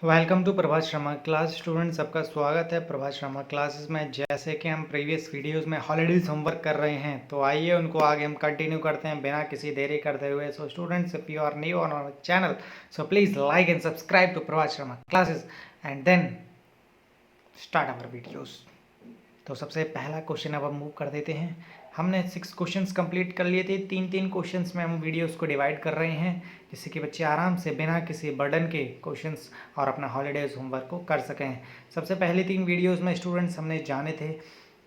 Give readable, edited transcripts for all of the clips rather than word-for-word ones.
Welcome to Prabhat Sharma class. Student सबका स्वागत है प्रभात शर्मा क्लासेस में। जैसे कि हम प्रीवियस वीडियोस में हॉलीडेज होमवर्क कर रहे हैं, तो आइए उनको आगे हम कंटिन्यू करते हैं बिना किसी देरी करते हुए। So students, if you are new on our channel, so please like and subscribe to Prabhat Sharma classes and then start our videos. तो सबसे पहला क्वेश्चन अब हम मूव कर देते हैं। हमने 6 क्वेश्चंस कंप्लीट कर लिए थे। 3-3 क्वेश्चंस में हम वीडियोस को डिवाइड कर रहे हैं, जिससे कि बच्चे आराम से बिना किसी बर्डन के क्वेश्चंस और अपना हॉलीडेज होमवर्क को कर सकें। सबसे पहले 3 वीडियोस में स्टूडेंट्स हमने जाने थे,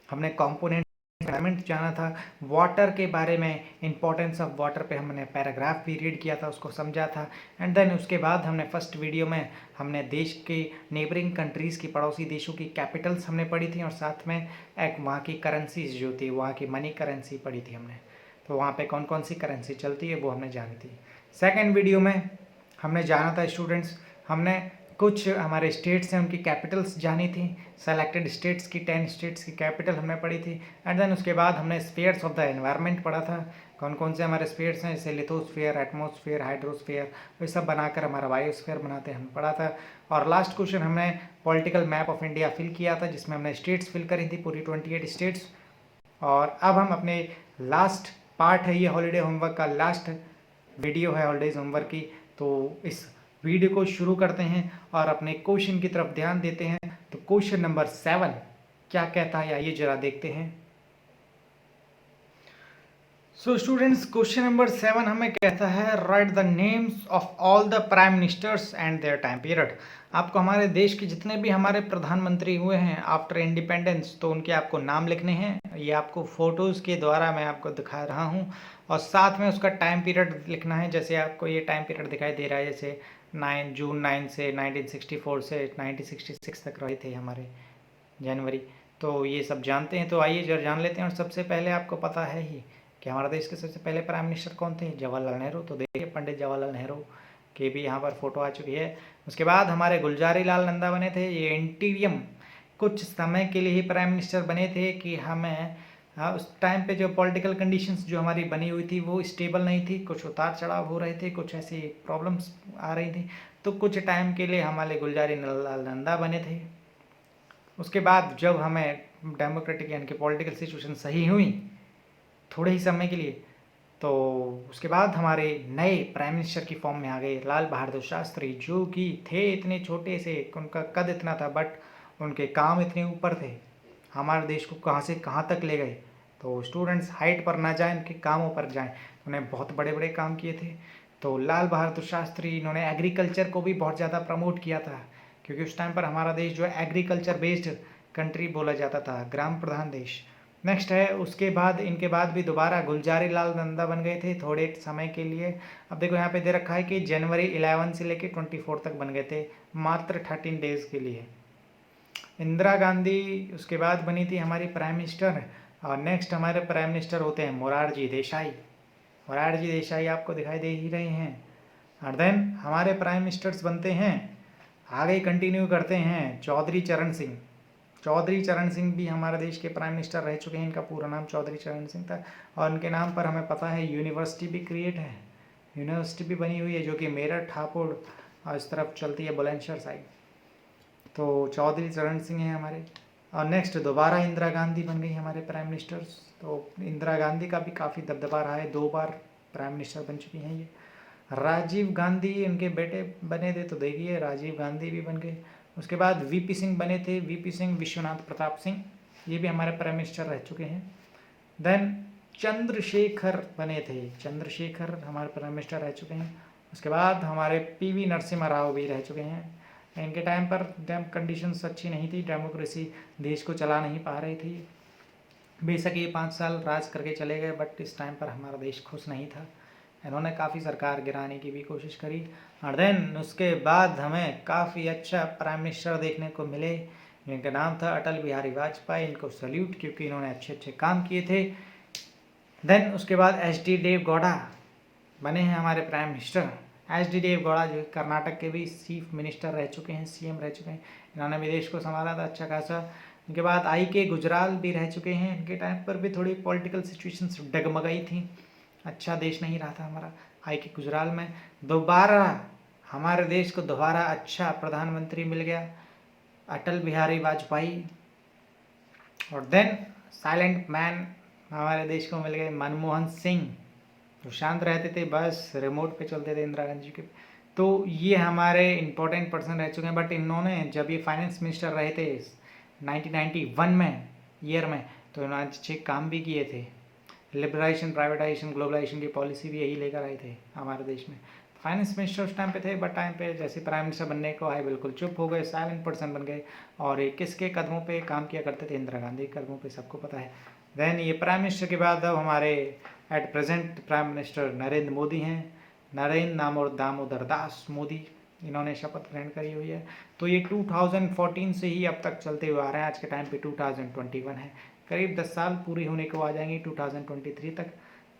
हमने कंपोनेंट एनवायरनमेंट जाना था, वाटर के बारे में, इंपॉर्टेंस ऑफ वाटर पे हमने पैराग्राफ भी रीड किया था, उसको समझा था। एंड देन उसके बाद हमने फर्स्ट वीडियो में हमने देश के नेबरिंग कंट्रीज़ की, पड़ोसी देशों की कैपिटल्स हमने पढ़ी थी, और साथ में एक वहाँ की करेंसीज जो थी, वहाँ की मनी करेंसी पढ़ी थी हमने। तो वहाँ पे कौन कौन सी करेंसी चलती है वो हमने जानी थी। सेकेंड वीडियो में हमने जाना था स्टूडेंट्स, हमने कुछ हमारे स्टेट्स हैं उनकी कैपिटल्स जानी थी। सेलेक्टेड स्टेट्स की 10 स्टेट्स की कैपिटल हमने पढ़ी थी। एंड देन उसके बाद हमने स्फीयर्स ऑफ द एनवायरनमेंट पढ़ा था। कौन कौन से हमारे स्फीयर्स हैं, जैसे लिथोस्फीयर, एटमॉस्फेयर, हाइड्रोस्फीयर, ये सब बनाकर हमारा बायोस्फीयर बनाते हैं, हमने पढ़ा था। और लास्ट क्वेश्चन हमने political map of India fill किया था, जिसमें हमने स्टेट्स फिल करी थी, पूरी 28 स्टेट्स। और अब हम अपने लास्ट पार्ट है, ये हॉलीडे होमवर्क का लास्ट वीडियो है हॉलीडेज होमवर्क की। तो इस वीडियो को शुरू करते हैं और अपने क्वेश्चन की तरफ ध्यान देते हैं। तो क्वेश्चन नंबर 7 क्या कहता है, आइए जरा देखते हैं। सो स्टूडेंट्स, क्वेश्चन नंबर 7 हमें कहता है right the names of all the prime ministers and their time period. आपको हमारे देश के जितने भी हमारे प्रधानमंत्री हुए हैं आफ्टर इंडिपेंडेंस, तो उनके आपको नाम लिखने हैं। ये आपको फोटोज़ के द्वारा मैं आपको दिखा रहा हूँ, और साथ में उसका टाइम पीरियड लिखना है। जैसे आपको ये टाइम पीरियड दिखाई दे रहा है, जैसे 9 जून 9 से 1964 से 1966 तक रहे थे हमारे जनवरी। तो ये सब जानते हैं, तो आइए जरा जान लेते हैं। और सबसे पहले आपको पता है ही कि हमारे देश के सबसे पहले प्राइम मिनिस्टर कौन थे, जवाहरलाल नेहरू। तो देखिए पंडित जवाहरलाल नेहरू की भी यहाँ पर फोटो आ चुकी है। उसके बाद हमारे गुलजारी लाल नंदा बने थे, ये इंटीरियम कुछ समय के लिए ही प्राइम मिनिस्टर बने थे कि हमें उस टाइम पे जो पॉलिटिकल कंडीशंस जो हमारी बनी हुई थी वो स्टेबल नहीं थी, कुछ उतार चढ़ाव हो रहे थे, कुछ ऐसी प्रॉब्लम्स आ रही थी। तो कुछ टाइम के लिए हमारे गुलजारी लाल नंदा बने थे। उसके बाद जब हमें डेमोक्रेटिक यानी कि पॉलिटिकल सिचुएशन सही हुई थोड़े ही समय के लिए, तो उसके बाद हमारे नए प्राइम मिनिस्टर की फॉर्म में आ गए लाल बहादुर शास्त्री, जो कि थे इतने छोटे से, उनका कद इतना था बट उनके काम इतने ऊपर थे, हमारे देश को कहाँ से कहाँ तक ले गए। तो स्टूडेंट्स हाइट पर ना जाएं, उनके कामों पर जाएं, उन्हें बहुत बड़े बड़े काम किए थे। तो लाल बहादुर शास्त्री, इन्होंने एग्रीकल्चर को भी बहुत ज़्यादा प्रमोट किया था, क्योंकि उस टाइम पर हमारा देश जो है एग्रीकल्चर बेस्ड कंट्री बोला जाता था, ग्राम प्रधान देश। नेक्स्ट है, उसके बाद इनके बाद भी दोबारा गुलजारी लाल नंदा बन गए थे थोड़े समय के लिए। अब देखो यहाँ पे दे रखा है कि जनवरी 11 से लेकर 24 तक बन गए थे, मात्र 13 डेज के लिए। इंदिरा गांधी उसके बाद बनी थी हमारी प्राइम मिनिस्टर। और नेक्स्ट हमारे प्राइम मिनिस्टर होते हैं मोरारजी देसाई। मोरारजी देसाई आपको दिखाई दे ही रहे हैं। और देन हमारे प्राइम मिनिस्टर्स बनते हैं, आगे कंटिन्यू करते हैं, चौधरी चरण सिंह। चौधरी चरण सिंह भी हमारे देश के प्राइम मिनिस्टर रह चुके हैं। इनका पूरा नाम चौधरी चरण सिंह था, और उनके नाम पर हमें पता है यूनिवर्सिटी भी क्रिएट है, यूनिवर्सिटी भी बनी हुई है, जो कि मेरठ, हापुड़ और इस तरफ चलती है बुलंदशहर साइड। तो चौधरी चरण सिंह हैं हमारे। और नेक्स्ट दोबारा इंदिरा गांधी बन गई हमारे प्राइम मिनिस्टर्स। तो इंदिरा गांधी का भी काफ़ी दबदबा रहा है, 2 बार प्राइम मिनिस्टर बन चुकी हैं ये। राजीव गांधी इनके बेटे बने थे, तो देखिए राजीव गांधी भी बन गए। उसके बाद वीपी सिंह बने थे, वीपी सिंह, विश्वनाथ प्रताप सिंह, ये भी हमारे प्राइम मिनिस्टर रह चुके हैं। देन चंद्रशेखर बने थे, चंद्रशेखर हमारे प्राइम मिनिस्टर रह चुके हैं। उसके बाद हमारे पीवी नरसिम्हा राव भी रह चुके हैं। इनके टाइम पर कंडीशंस अच्छी नहीं थी, डेमोक्रेसी देश को चला नहीं पा रही थी। बेशक ये 5 साल राज करके चले गए, बट इस टाइम पर हमारा देश खुश नहीं था। इन्होंने काफ़ी सरकार गिराने की भी कोशिश करी। और देन उसके बाद हमें काफ़ी अच्छा प्राइम मिनिस्टर देखने को मिले, जिनका नाम था अटल बिहारी वाजपेयी। इनको सल्यूट, क्योंकि इन्होंने अच्छे अच्छे काम किए थे। देन उसके बाद एच.डी. देव गौड़ा बने हैं हमारे प्राइम मिनिस्टर। एच.डी. देव गौड़ा जो कर्नाटक के भी चीफ मिनिस्टर रह चुके हैं, सीएम रह चुके हैं। इन्होंने भी देश को संभाला था अच्छा खासा। इनके बाद आई.के. गुजराल भी रह चुके हैं। इनके टाइम पर भी थोड़ी पॉलिटिकल सिचुएशंस डगमगाई थी, अच्छा देश नहीं रहा था हमारा। आई.के. गुजराल में दोबारा हमारे देश को दोबारा अच्छा प्रधानमंत्री मिल गया, अटल बिहारी वाजपेयी। और देन साइलेंट मैन हमारे देश को मिल गए मनमोहन सिंह, जो शांत रहते थे, बस रिमोट पे चलते थे इंदिरा गांधी के। तो ये हमारे इम्पोर्टेंट पर्सन रह चुके हैं। बट इन्होंने जब ये फाइनेंस मिनिस्टर रहे थे 1991 में ईयर में, तो इन्होंने अच्छे काम भी किए थे। लिबरलाइजेशन, प्राइवेटाइजेशन, ग्लोबलाइजेशन की पॉलिसी भी यही लेकर आए थे हमारे देश में। फाइनेंस मिनिस्टर उस टाइम पे थे, बट टाइम पे जैसे प्राइम मिनिस्टर बनने को आए बिल्कुल चुप हो गए, साइलेंट पर्सन बन गए। और ये किसके कदमों पे काम किया करते थे? इंदिरा गांधी के कदमों पे, सबको पता है। देन ये प्राइम मिनिस्टर के बाद अब हमारे at present prime minister Narendra Modi हैं, नरेंद्र दामोदर दास मोदी, इन्होंने शपथ ग्रहण करी हुई है। तो ये 2014 से ही अब तक चलते हुए आ रहे हैं। आज के टाइम पे 2021 है, करीब 10 साल पूरी होने को आ जाएंगे 2023 तक।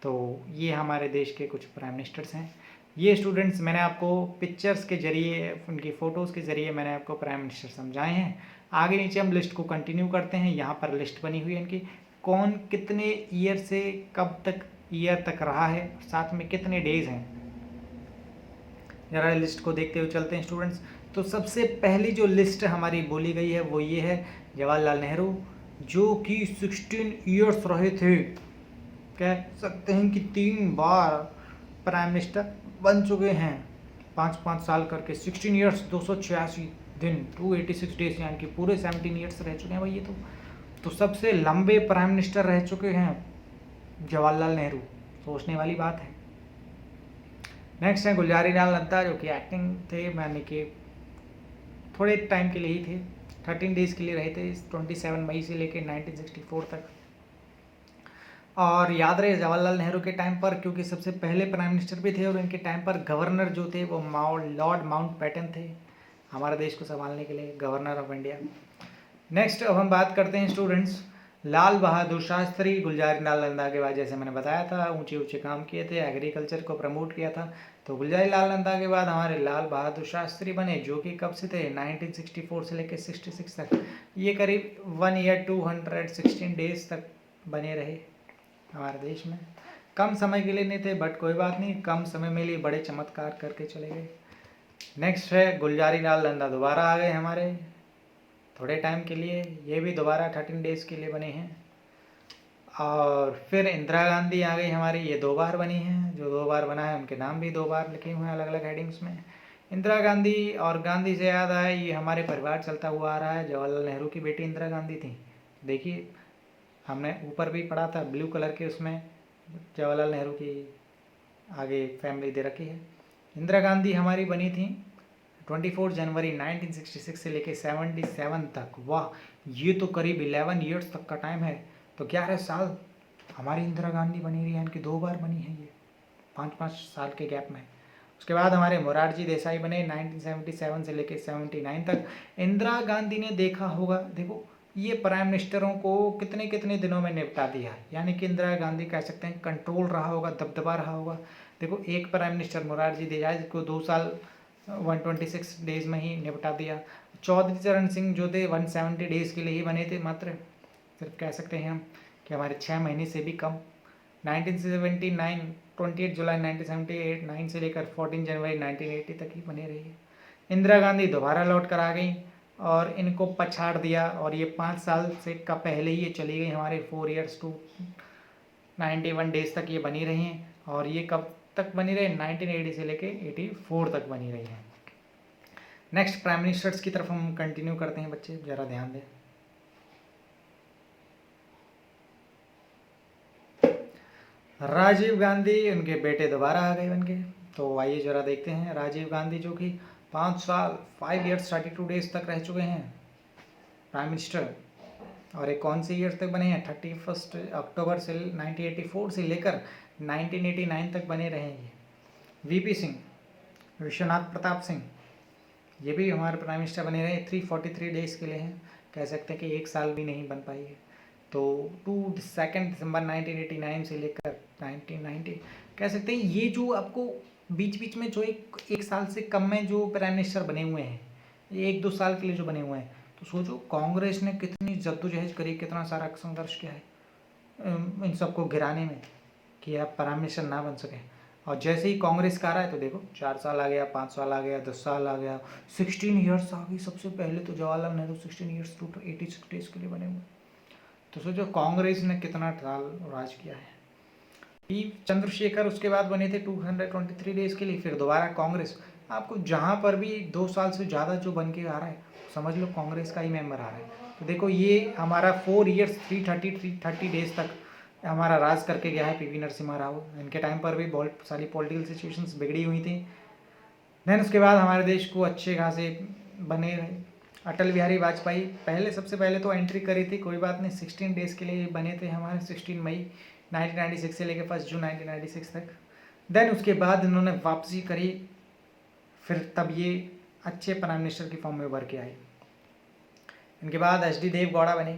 तो ये हमारे देश के कुछ प्राइम मिनिस्टर्स हैं। ये स्टूडेंट्स मैंने आपको पिक्चर्स के जरिए, उनकी फ़ोटोज़ के ज़रिए मैंने आपको प्राइम मिनिस्टर समझाए हैं। आगे नीचे हम लिस्ट को कंटिन्यू करते हैं। यहाँ पर लिस्ट बनी हुई है इनकी, कौन कितने ईयर से कब तक ईयर तक रहा है, साथ में कितने डेज हैं। जरा लिस्ट को देखते हुए चलते हैं स्टूडेंट्स। तो सबसे पहली जो लिस्ट हमारी बोली गई है वो ये है जवाहरलाल नेहरू, जो कि 16 ईयर्स रहे थे। कह सकते हैं कि 3 बार प्राइम मिनिस्टर बन चुके हैं, 5-5 साल करके। 16 ईयर्स 286 दिन 286 डेज, यानी कि पूरे 17 ईयर्स रह चुके हैं भाई ये तो सबसे लंबे प्राइम मिनिस्टर रह चुके हैं जवाहरलाल नेहरू, सोचने वाली बात है। नेक्स्ट है गुलजारीलाल नंदा, जो कि एक्टिंग थे, यानी कि थोड़े टाइम के लिए ही थे, 13 डेज के लिए रहे थे, 27 मई से लेकर 1964 तक। और याद रहे जवाहरलाल नेहरू के टाइम पर, क्योंकि सबसे पहले प्राइम मिनिस्टर भी थे, और इनके टाइम पर गवर्नर जो थे वो लॉर्ड माउंटबेटन थे, हमारे देश को संभालने के लिए गवर्नर ऑफ इंडिया। नेक्स्ट अब हम बात करते हैं स्टूडेंट्स लाल बहादुर शास्त्री। गुलजारीलाल नंदा के बाद जैसे मैंने बताया था ऊंचे ऊंचे काम किए थे, एग्रीकल्चर को प्रमोट किया था। तो गुलजारीलाल नंदा के बाद हमारे लाल बहादुर शास्त्री बने, जो कि कब से थे? 1964 से लेकर 66 तक। ये करीब 1 ईयर 216 डेज तक बने रहे हमारे देश में। कम समय के लिए नहीं थे, बट कोई बात नहीं, कम समय में लिए बड़े चमत्कार करके चले गए। नेक्स्ट है गुलजारीलाल नंदा दोबारा आ गए हमारे थोड़े टाइम के लिए, ये भी दोबारा 13 डेज के लिए बने हैं। और फिर इंदिरा गांधी आ गई हमारी, ये 2 बार बनी हैं। जो 2 बार बना है उनके नाम भी 2 बार लिखे हुए हैं अलग अलग हेडिंग्स में। इंदिरा गांधी, और गांधी से याद आया, ये हमारे परिवार चलता हुआ आ रहा है। जवाहरलाल नेहरू की बेटी इंदिरा गांधी थी, देखिए हमने ऊपर भी पढ़ा था ब्लू कलर के, उसमें जवाहरलाल नेहरू की आगे फैमिली दे रखी है। इंदिरा गांधी हमारी बनी थी 24 जनवरी 1966 से लेके 77 तक। वाह, ये तो करीब 11 ईयर्स तक का टाइम है। तो 11 साल हमारी इंदिरा गांधी बनी रही है, इनकी 2 बार बनी है ये 5-5 साल के गैप में। उसके बाद हमारे मोरारजी देसाई बने 1977 से लेके 79 तक। इंदिरा गांधी ने देखा होगा, देखो ये प्राइम मिनिस्टरों को कितने कितने दिनों में निपटा दिया, यानी कि इंदिरा गांधी कह सकते हैं कंट्रोल रहा होगा, दबदबा रहा होगा। देखो एक प्राइम मिनिस्टर मोरारजी देसाई को 2 साल 126 डेज में ही निपटा दिया। चौधरी चरण सिंह जो थे 170 डेज के लिए ही बने थे मात्र, सिर्फ कह सकते हैं हम कि हमारे 6 महीने से भी कम। 1979 28 जुलाई 1979 से लेकर 14 जनवरी 1980 तक ही बने रही है। इंदिरा गांधी दोबारा लौट कर आ गई और इनको पछाड़ दिया, और ये 5 साल से का पहले ही ये चली गई हमारे 4 ईयर्स 291 डेज तक ये बनी रही हैं। और ये कब तक बनी रही? 1980 से लेके 84 तक बनी रही है। नेक्स्ट प्राइम मिनिस्टर्स की तरफ हम कंटिन्यू करते हैं बच्चे, जरा ध्यान दें। राजीव गांधी, उनके बेटे दोबारा आ गए बन के। तो आइए जरा देखते हैं राजीव गांधी, जो कि 5 साल 5 ईयर्स 32 डेज तक रह चुके हैं प्राइम मिनिस्टर। और एक कौन से ईयर तक बने हैं? 31 अक्टूबर से 1984 से लेकर 1989 तक बने रहे हैं ये। वीपी सिंह, विश्वनाथ प्रताप सिंह, ये भी हमारे प्राइम मिनिस्टर बने रहे, 343 डेज के लिए हैं, कह सकते हैं कि 1 साल भी नहीं बन पाई है। तो 2 दिसंबर 1989 से लेकर 1990 कह सकते हैं। ये जो आपको बीच बीच में जो एक साल से कम में जो प्राइम मिनिस्टर बने हुए हैं, ये 1-2 साल के लिए जो बने हुए हैं, तो सोचो कांग्रेस ने कितनी जद्दोजहद करी, कितना सारा संघर्ष किया है इन सबको गिराने में कि आप प्राइम मिनिस्टर ना बन सकें। और जैसे ही कांग्रेस का आ रहा है तो देखो 4 साल आ गया, 5 साल आ गया, 10 साल आ गया, 16 ईयर्स आ गई। सबसे पहले तो Jawaharlal Nehru 16 years to 86 days के लिए बने हुए। तो सोचो कांग्रेस ने कितना साल राज किया है। पी चंद्रशेखर उसके बाद बने थे 223 डेज के लिए, फिर दोबारा कांग्रेस। आपको जहाँ पर भी 2 साल से ज़्यादा जो बन के आ रहा है समझ लो कांग्रेस का ही मेंबर आ रहा है। तो देखो ये हमारा 4 ईयर्स 330 डेज तक हमारा राज करके गया है पीवी नरसिम्हा राव। इनके टाइम पर भी बहुत सारी पॉलिटिकल सिचुएशंस बिगड़ी हुई थी। देन उसके बाद हमारे देश को अच्छे खासे बने रहे। अटल बिहारी वाजपेयी सबसे पहले तो एंट्री करी थी, कोई बात नहीं, 16 डेज के लिए बने थे हमारे, 16 मई 1996 से लेकर 1 जून 1996 तक। देन उसके बाद इन्होंने वापसी करी, फिर तब ये अच्छे प्राइम मिनिस्टर की फॉर्म में उभर के आए। इनके बाद एच डी देवगौड़ा बने।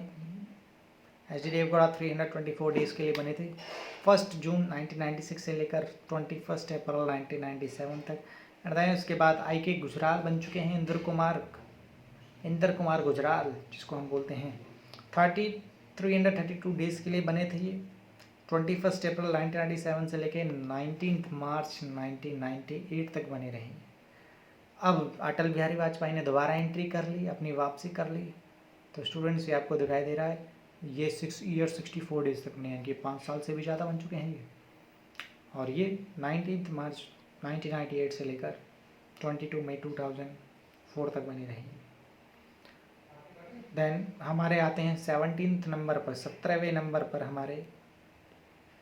एच डी देवगौड़ा 324 डेज के लिए बने थे, 1 जून 1996 से लेकर 21 अप्रैल 1997 तक। एंड उसके बाद आई के गुजराल बन चुके हैं, इंद्र कुमार गुजराल जिसको हम बोलते हैं। 332 डेज के लिए बने थे ये, 21 अप्रैल 1997 से लेकर 19 मार्च 1998 तक बने रहे। अब अटल बिहारी वाजपेयी ने दोबारा एंट्री कर ली, अपनी वापसी कर ली। तो स्टूडेंट्स ये आपको दिखाई दे रहा है, ये 6 ईयर 64 डेज तक बने हैं, ये 5 साल से भी ज़्यादा बन चुके हैं ये। और ये 19 मार्च 1998 से लेकर 22 मई 2004 तक बने रहे। देन हमारे आते हैं 17 नंबर पर, 17वें नंबर पर हमारे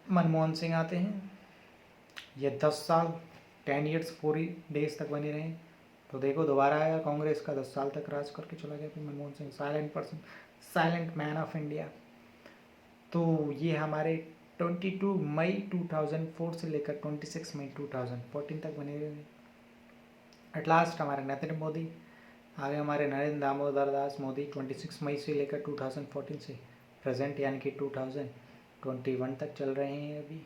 मनमोहन सिंह आते हैं। ये 10 साल 10 ईयर्स 4 डेज तक बने रहे। तो देखो दोबारा आया कांग्रेस का, 10 साल तक राज करके चला गया फिर Manmohan Singh, silent person, silent man of India. तो ये हमारे 22 मई 2004 से लेकर 26 मई 2014 तक बने हुए। एट लास्ट हमारे नरेंद्र मोदी आगे, हमारे नरेंद्र दामोदर दास मोदी 26 मई से लेकर 2014 से प्रेजेंट यानी कि 2021 तक चल रहे हैं अभी।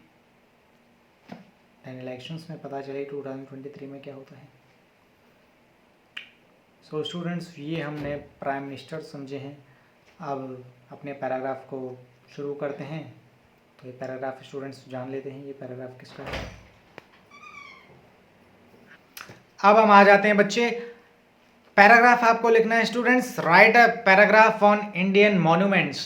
एंड इलेक्शंस में पता चले 2023 में क्या होता है। सो स्टूडेंट्स ये हमने प्राइम मिनिस्टर समझे हैं। अब अपने पैराग्राफ को शुरू करते हैं। तो ये पैराग्राफ स्टूडेंट्स जान लेते हैं ये पैराग्राफ किसका है। अब हम आ जाते हैं बच्चे, पैराग्राफ आपको लिखना है students, right a paragraph on Indian monuments.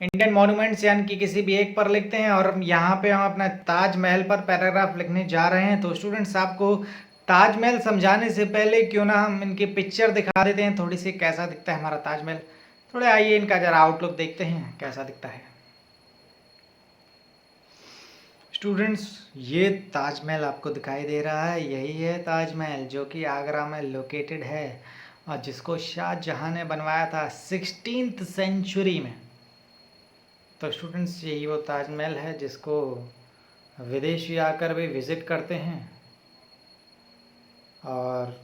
Indian monuments यानी कि किसी भी एक पर लिखते हैं, और यहाँ पे हम अपना ताजमहल पर पैराग्राफ लिखने जा रहे हैं। तो स्टूडेंट्स आपको ताजमहल समझाने से पहले क्यों ना हम इनकी पिक्चर दिखा देते हैं थोड़ी सी, कैसा दिखता है हमारा ताजमहल। थोड़े आइए इनका जरा आउटलुक देखते हैं कैसा दिखता है। स्टूडेंट्स ये ताजमहल आपको दिखाई दे रहा है, यही है ताजमहल जो कि आगरा में लोकेटेड है, और जिसको शाहजहां ने बनवाया था 16th सेंचुरी में। तो स्टूडेंट्स यही वो ताजमहल है जिसको विदेशी आकर भी विज़िट करते हैं और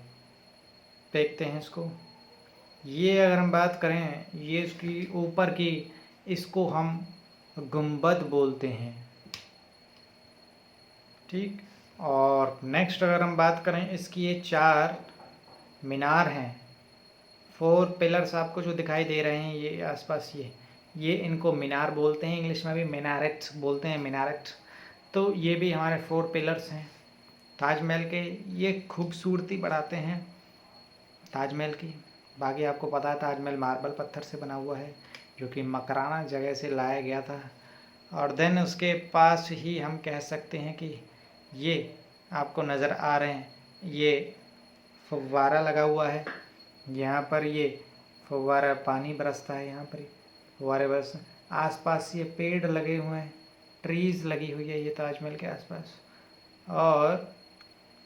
देखते हैं इसको। ये अगर हम बात करें, ये इसकी ऊपर की, इसको हम गुंबद बोलते हैं, ठीक। और नेक्स्ट अगर हम बात करें, इसकी ये 4 मीनार हैं, 4 पिलर्स आपको जो दिखाई दे रहे हैं ये आसपास, ये इनको मीनार बोलते हैं, इंग्लिश में भी मिनारेट बोलते हैं, मिनारेट। तो ये भी हमारे 4 पिलर्स हैं ताजमहल के, ये खूबसूरती बढ़ाते हैं ताजमहल की। बाकी आपको पता है ताजमहल मार्बल पत्थर से बना हुआ है जो कि मकराना जगह से लाया गया था। और देन उसके पास ही हम कह सकते हैं कि ये आपको नज़र आ रहे हैं, ये फव्वारा लगा हुआ है, यहाँ पर ये फव्वारा पानी बरसता है, यहाँ पर फव्वारे बरस, आसपास ये पेड़ लगे हुए हैं, ट्रीज़ लगी हुई है ये ताजमहल के आसपास। और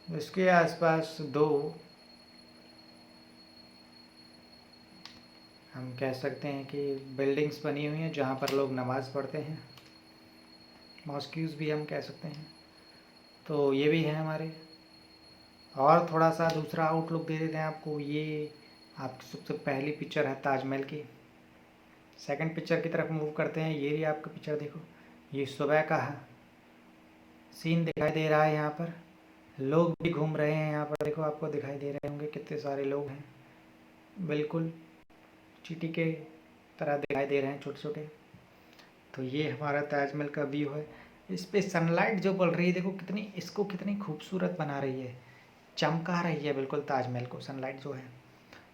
इसके आसपास 2 हम कह सकते हैं कि बिल्डिंग्स बनी हुई हैं जहाँ पर लोग नमाज़ पढ़ते हैं, मॉस्क्यूज़ भी हम कह सकते हैं। तो ये भी है हमारे। और थोड़ा सा दूसरा आउटलुक दे देते हैं आपको। ये आपकी सबसे पहली पिक्चर है ताजमहल की। सेकंड पिक्चर की तरफ मूव करते हैं। ये भी आपका पिक्चर देखो, ये सुबह का सीन दिखाई दे रहा है। यहाँ पर लोग भी घूम रहे हैं, यहाँ पर देखो आपको दिखाई दे रहे होंगे कितने सारे लोग हैं, बिल्कुल चींटी के तरह दिखाई दे रहे हैं छोटे छोटे। तो ये हमारा ताजमहल का व्यू है। इस पे सनलाइट जो पड़ रही है, देखो कितनी, इसको कितनी खूबसूरत बना रही है, चमका रही है बिल्कुल ताजमहल को सनलाइट जो है।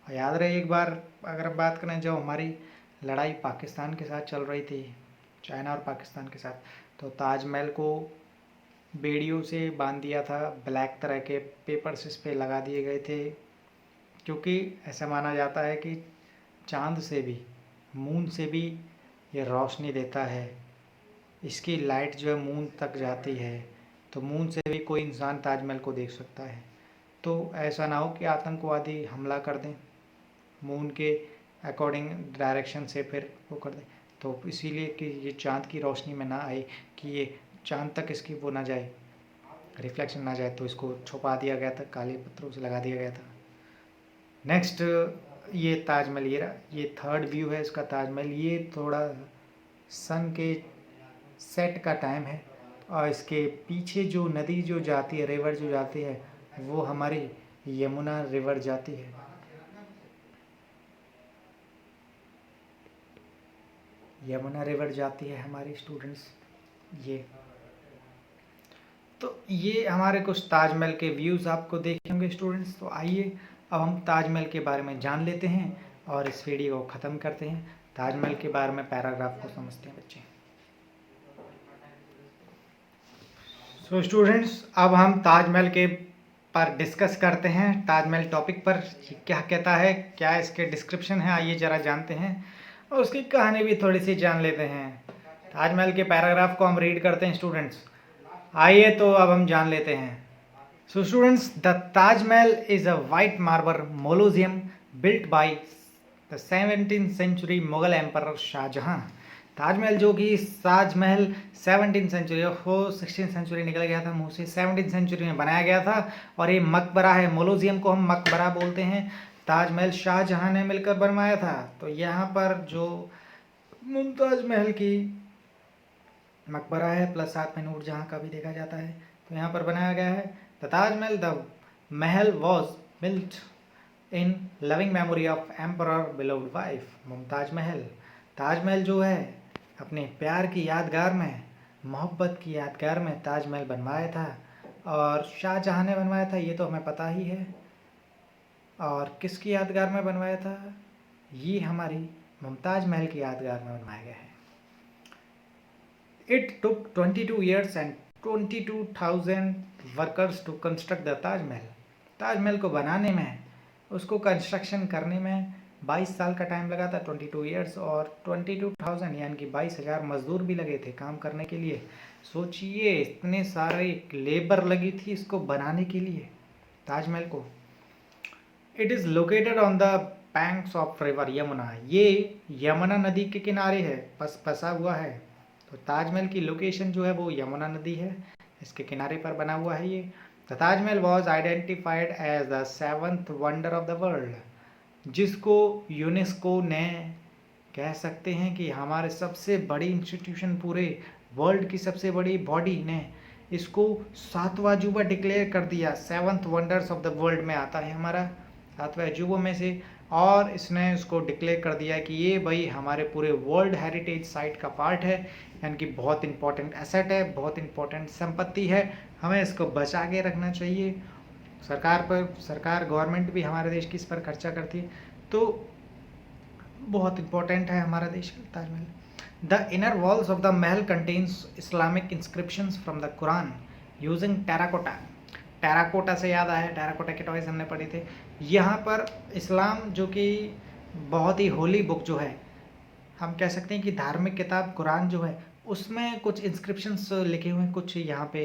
और याद रहे एक बार अगर हम बात करें, जब हमारी लड़ाई पाकिस्तान के साथ चल रही थी, चाइना और पाकिस्तान के साथ, तो ताजमहल को बेड़ियों से बांध दिया था, ब्लैक तरह के पेपर्स इस पे लगा दिए गए थे, क्योंकि ऐसा माना जाता है कि चांद से भी, मून से भी ये रोशनी देता है, इसकी लाइट जो है मून तक जाती है, तो मून से भी कोई इंसान ताजमहल को देख सकता है। तो ऐसा ना हो कि आतंकवादी हमला कर दें मून के अकॉर्डिंग डायरेक्शन से, फिर वो कर दें, तो इसीलिए कि ये चांद की रोशनी में ना आए, कि ये चांद तक इसकी वो ना जाए, रिफ्लेक्शन ना जाए, तो इसको छुपा दिया गया था, काले पत्थरों से लगा दिया गया था। नेक्स्ट ये ताजमहल, ये थर्ड व्यू है इसका ताजमहल। ये थोड़ा सन के सेट का टाइम है, और इसके पीछे जो नदी जो जाती है, रिवर जो जाती है, वो हमारी यमुना रिवर जाती है। यमुना रिवर जाती है हमारी स्टूडेंट्स। ये तो ये हमारे कुछ ताजमहल के व्यूज़ आपको देखे होंगे स्टूडेंट्स। तो आइए अब हम ताजमहल के बारे में जान लेते हैं और इस वीडियो को ख़त्म करते हैं। ताजमहल के बारे में पैराग्राफ को समझते हैं बच्चे। सो स्टूडेंट्स, अब हम ताजमहल के पर डिस्कस करते हैं, ताजमहल टॉपिक पर क्या कहता है, क्या इसके डिस्क्रिप्शन है, आइए ज़रा जानते हैं, और उसकी कहानी भी थोड़ी सी जान लेते हैं। ताजमहल के पैराग्राफ को हम रीड करते हैं स्टूडेंट्स। आइए तो अब हम जान लेते हैं। So students, the Taj Mahal is a white marble mausoleum built by the 17th century Mughal emperor Shah Jahan. Taj Mahal जो कि ताजमहल 17th सेंचुरी हो, 16th सेंचुरी निकल गया था मुँह से, 17th सेंचुरी में बनाया गया था, और ये मकबरा है, मोलोजियम को हम मकबरा बोलते हैं। ताजमहल शाहजहां ने मिलकर बनवाया था। तो यहाँ पर जो मुमताज़ महल की मकबरा है, प्लस साथ में नूरजहां का भी देखा जाता है, तो यहाँ पर बनाया गया है। The Taj Mahal, the Mahal was built in loving memory of emperor beloved wife Mumtaz Mahal. Taj Mahal जो है अपने प्यार की यादगार में, मोहब्बत की यादगार में ताजमहल बनवाया था, और शाहजहां ने बनवाया था, ये तो हमें पता ही है। और किसकी यादगार में बनवाया था? ये हमारी मुमताज महल की यादगार में बनवाया गया है। It took 22 years and 22,000 workers to construct the Taj Mahal. Taj Mahal को बनाने में, उसको कंस्ट्रक्शन करने में 22 साल का टाइम लगा था, 22 ईयर्स, और 22,000 यानी कि 22,000 मजदूर भी लगे थे काम करने के लिए। सोचिए इतने सारे लेबर लगी थी इसको बनाने के लिए ताजमहल को। It is located on the banks of river Yamuna. ये यमुना नदी के किनारे है, बसा हुआ है। तो ताजमहल की लोकेशन जो है वो यमुना नदी है, इसके किनारे पर बना हुआ है ये। The Taj Mahal was identified as the 7th wonder of the world, जिसको यूनेस्को ने, कह सकते हैं कि हमारे सबसे बड़ी इंस्टीट्यूशन, पूरे वर्ल्ड की सबसे बड़ी बॉडी ने इसको 7वां अजूबा डिक्लेयर कर दिया। 7th wonders of the world में आता है हमारा, 7वें अजूबों में से, और इसने उसको डिक्लेयर कर दिया कि ये भाई हमारे पूरे वर्ल्ड हेरिटेज साइट का पार्ट है, यानी कि बहुत इंपॉर्टेंट एसेट है, बहुत इंपॉर्टेंट संपत्ति है, हमें इसको बचा के रखना चाहिए। सरकार गवर्नमेंट भी हमारे देश की इस पर खर्चा करती है, तो बहुत इंपॉर्टेंट है हमारा देश का Taj Mahal. The inner walls of the Mahal contains Islamic inscriptions from the Quran using terracotta. Terracotta से याद आया, टेराकोटा के टॉयज हमने पढ़े थे। यहाँ पर इस्लाम जो कि बहुत ही होली बुक जो है, हम कह सकते हैं कि धार्मिक किताब कुरान जो है, उसमें कुछ इंस्क्रिप्शंस लिखे हुए हैं, कुछ यहाँ पे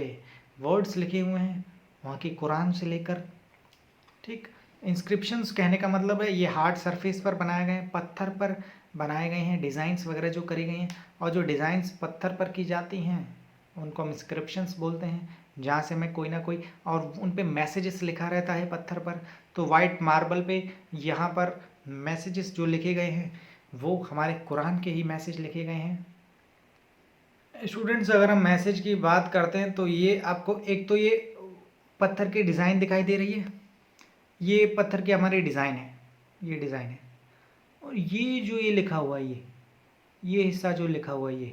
वर्ड्स लिखे हुए हैं वहाँ की कुरान से लेकर। ठीक, इंस्क्रिप्शंस कहने का मतलब है ये हार्ड सरफेस पर बनाए गए हैं, पत्थर पर बनाए गए हैं, डिज़ाइंस वगैरह जो करी गई हैं, और जो डिज़ाइंस पत्थर पर की जाती हैं उनको हम इंस्क्रिप्शंस बोलते हैं, जहाँ से हमें कोई ना कोई, और उन पे मैसेजेस लिखा रहता है पत्थर पर। तो वाइट मार्बल पे यहाँ पर मैसेजेस जो लिखे गए हैं वो हमारे कुरान के ही मैसेज लिखे गए हैं। स्टूडेंट्स, अगर हम मैसेज की बात करते हैं तो ये आपको एक तो ये पत्थर की डिज़ाइन दिखाई दे रही है, ये पत्थर की हमारी डिज़ाइन है, ये डिज़ाइन है, और ये जो ये लिखा हुआ है, ये हिस्सा जो लिखा हुआ है,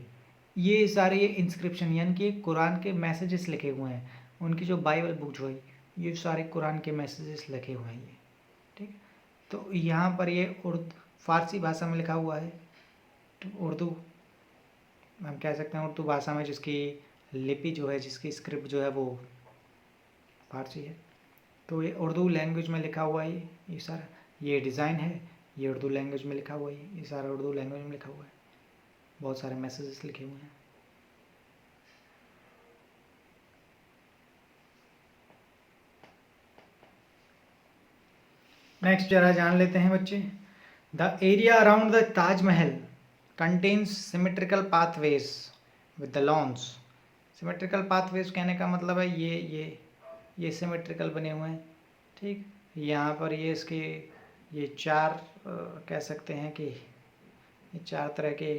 ये सारे ये इंस्क्रिप्शन यानी कि कुरान के मैसेजेस लिखे हुए हैं, उनकी जो बाइबल बुक जो है ये सारे कुरान के मैसेजेस लिखे हुए हैं ये, ठीक है। तो यहाँ पर ये उर्दू फारसी भाषा में लिखा हुआ है, तो उर्दू हम कह सकते हैं उर्दू भाषा में, जिसकी लिपि जो है, जिसकी स्क्रिप्ट जो है वो फारसी है। तो ये उर्दू लैंग्वेज में लिखा हुआ है ये सारा, ये डिज़ाइन है, ये उर्दू लैंग्वेज में लिखा हुआ है, ये सारा उर्दू लैंग्वेज में लिखा हुआ है, बहुत सारे मैसेजेस लिखे हुए हैं। नेक्स्ट जरा जान लेते हैं बच्चे। The area around the Taj Mahal contains symmetrical pathways with the lawns. Symmetrical pathways कहने का मतलब है ये सिमेट्रिकल बने हुए हैं, ठीक। यहाँ पर ये इसके ये चार कह सकते हैं कि ये चार तरह के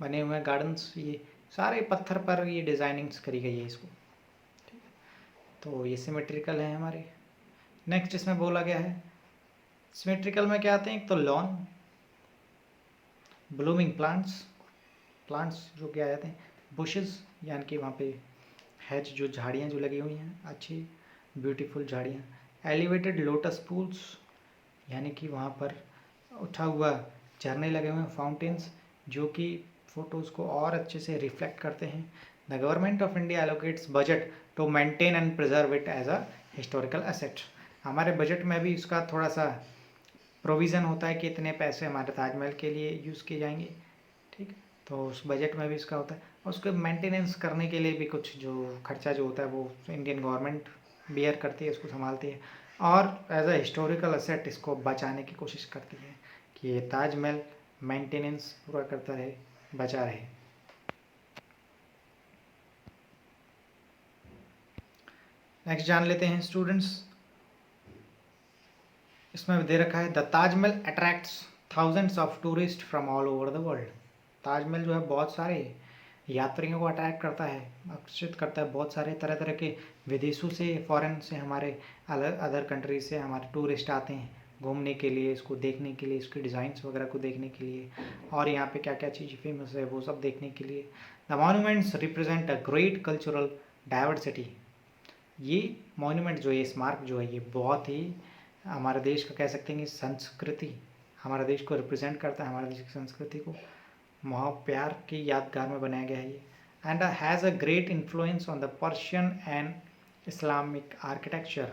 बने हुए हैं गार्डन्स, ये सारे पत्थर पर ये डिज़ाइनिंग्स करी गई है इसको, ठीक है। तो ये सिमेट्रिकल है हमारे। नेक्स्ट इसमें बोला गया है सिमेट्रिकल में क्या आते हैं, एक तो लॉन, ब्लूमिंग प्लांट्स जो क्या जाते हैं, बुशेस यानी कि वहाँ पे हैज जो झाड़ियाँ जो लगी हुई हैं अच्छी ब्यूटीफुल झाड़ियाँ, एलिवेटेड लोटस पूल्स यानी कि वहाँ पर उठा हुआ झरने लगे हुए हैं, फाउंटेन्स जो कि फ़ोटोज़ को और अच्छे से रिफ्लेक्ट करते हैं। The government of India allocates budget to maintain and preserve it as a historical asset. हमारे बजट में भी इसका थोड़ा सा प्रोविज़न होता है कि इतने पैसे हमारे ताजमहल के लिए यूज़ किए जाएंगे, ठीक। तो उस बजट में भी इसका होता है, और उसके मेंटेनेंस करने के लिए भी कुछ जो खर्चा जो होता है वो इंडियन गवर्नमेंट बियर करती है, उसको संभालती है, और एज अ हिस्टोरिकल असेट इसको बचाने की कोशिश करती है कि ये ताजमहल मेंटेनेंस पूरा करता रहे, बचा रहे। नेक्स्ट जान लेते हैं स्टूडेंट्स, इसमें दे रखा है the Taj Mahal attracts thousands of tourist from all over the world. Taj Mahal जो है बहुत सारे यात्रियों को अट्रैक्ट करता है, आकर्षित करता है, बहुत सारे तरह तरह के विदेशों से, फॉरेन से, हमारे अलग अदर कंट्री से हमारे टूरिस्ट आते हैं घूमने के लिए, इसको देखने के लिए, इसके डिज़ाइंस वगैरह को देखने के लिए, और यहाँ पे क्या क्या चीज़ फेमस है वो सब देखने के लिए। The monuments represent a great cultural diversity. ये मॉन्यूमेंट जो है, ये स्मारक जो है, ये बहुत ही हमारे देश का कह सकते हैं कि संस्कृति, हमारे देश को रिप्रेजेंट करता है, हमारे देश की संस्कृति को मोह प्यार की यादगार में बनाया गया है ये। And has a great influence on the Persian and Islamic architecture.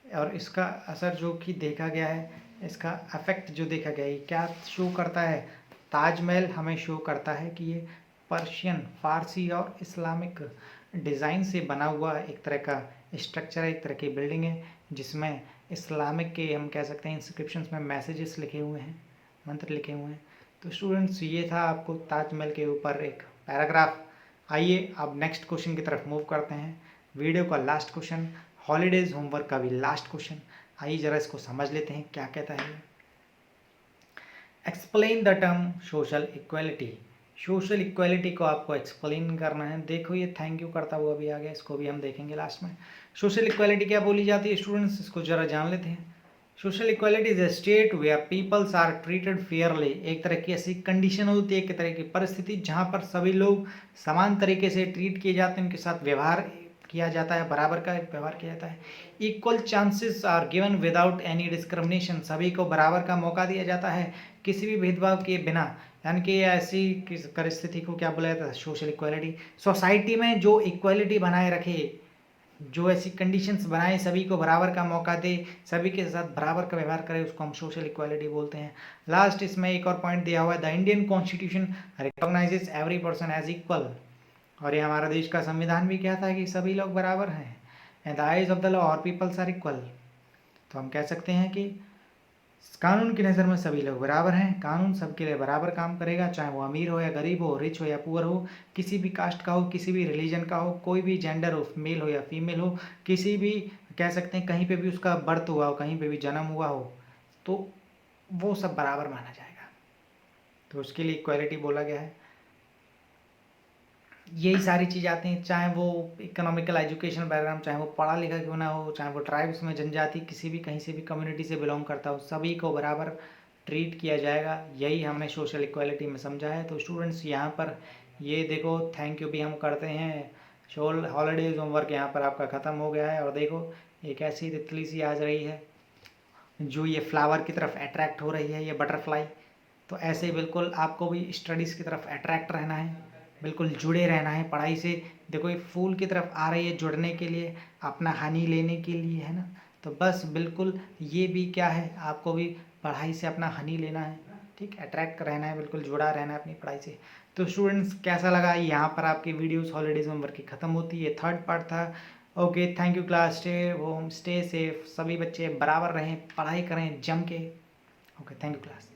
और इसका असर जो कि देखा गया है, इसका अफेक्ट जो देखा गया है, ये क्या शो करता है, ताजमहल हमें शो करता है कि ये पर्शियन, फारसी और इस्लामिक डिज़ाइन से बना हुआ एक तरह का स्ट्रक्चर है, एक तरह की बिल्डिंग है, जिसमें इस्लामिक के हम कह सकते हैं इंस्क्रिप्शंस में मैसेजेस लिखे हुए हैं, मंत्र लिखे हुए हैं। तो स्टूडेंट्स ये था आपको ताजमहल के ऊपर एक पैराग्राफ। आइए अब नेक्स्ट क्वेश्चन की तरफ मूव करते हैं, वीडियो का लास्ट क्वेश्चन, हॉलीडेज होमवर्क का भी लास्ट क्वेश्चन। आइए ज़रा इसको समझ लेते हैं क्या कहता है। Explain the term social equality. Social equality को आपको एक्सप्लेन करना है। देखो ये थैंक यू करता हुआ भी आ गया, इसको भी हम देखेंगे लास्ट में। सोशल इक्वालिटी क्या बोली जाती है स्टूडेंट्स, इसको ज़रा जान लेते हैं। Social equality is a state where peoples are treated fairly. एक तरह की ऐसी कंडीशन होती है, एक तरह की परिस्थिति जहाँ पर सभी लोग समान तरीके से ट्रीट किए जाते हैं, उनके साथ व्यवहार किया जाता है, बराबर का व्यवहार किया जाता है। Equal chances are given without any discrimination. सभी को बराबर का मौका दिया जाता है किसी भी भेदभाव के बिना, यानी कि ऐसी किस परिस्थिति को क्या बोला जाता है, सोशल इक्वालिटी। सोसाइटी में जो इक्वालिटी बनाए रखे, जो ऐसी कंडीशंस बनाए, सभी को बराबर का मौका दे, सभी के साथ बराबर का व्यवहार करे, उसको हम सोशल इक्वालिटी बोलते हैं। लास्ट इसमें एक और पॉइंट दिया हुआ है, the Indian constitution recognises every person as equal. और ये हमारा देश का संविधान भी कहता है कि सभी लोग बराबर हैं। And the eyes of the law और पीपल्स आर इक्वल। तो हम कह सकते हैं कि कानून की नज़र में सभी लोग बराबर हैं, कानून सबके लिए बराबर काम करेगा, चाहे वो अमीर हो या गरीब हो, रिच हो या पुअर हो, किसी भी कास्ट का हो, किसी भी रिलीजन का हो, कोई भी जेंडर हो, मेल हो या फीमेल हो, किसी भी कह सकते हैं कहीं पे भी उसका बर्थ हुआ हो, कहीं पे भी जन्म हुआ हो, तो वो सब बराबर माना जाएगा। तो उसके लिए इक्वालिटी बोला गया है। यही सारी चीज़ आती हैं, चाहे वो इकोनॉमिकल एजुकेशन बैकग्राउंड, चाहे वो पढ़ा लिखा क्यों ना हो, चाहे वो ट्राइब्स में जनजाति किसी भी कहीं से भी कम्युनिटी से बिलोंग करता हो, सभी को बराबर ट्रीट किया जाएगा, यही हमने सोशल इक्वालिटी में समझा है। तो स्टूडेंट्स यहाँ पर ये देखो थैंक यू भी हम करते हैं। शोल हॉलीडेज होमवर्क यहाँ पर आपका ख़त्म हो गया है। और देखो एक ऐसी तितली सी आ रही है जो ये फ्लावर की तरफ अट्रैक्ट हो रही है, ये बटरफ्लाई। तो ऐसे ही बिल्कुल आपको भी स्टडीज़ की तरफ अट्रैक्ट रहना है, बिल्कुल जुड़े रहना है पढ़ाई से। देखो ये फूल की तरफ आ रही है जुड़ने के लिए, अपना हनी लेने के लिए, है ना। तो बस बिल्कुल ये भी क्या है, आपको भी पढ़ाई से अपना हनी लेना है, ठीक, अट्रैक्ट रहना है, बिल्कुल जुड़ा रहना है अपनी पढ़ाई से। तो स्टूडेंट्स कैसा लगा, यहाँ पर आपकी वीडियोस हॉलीडेज होमवर्क की ख़त्म होती है, थर्ड पार्ट था। Okay thank you class, stay home, stay safe, सभी बच्चे बराबर रहें, पढ़ाई करें जम के। Okay thank you class.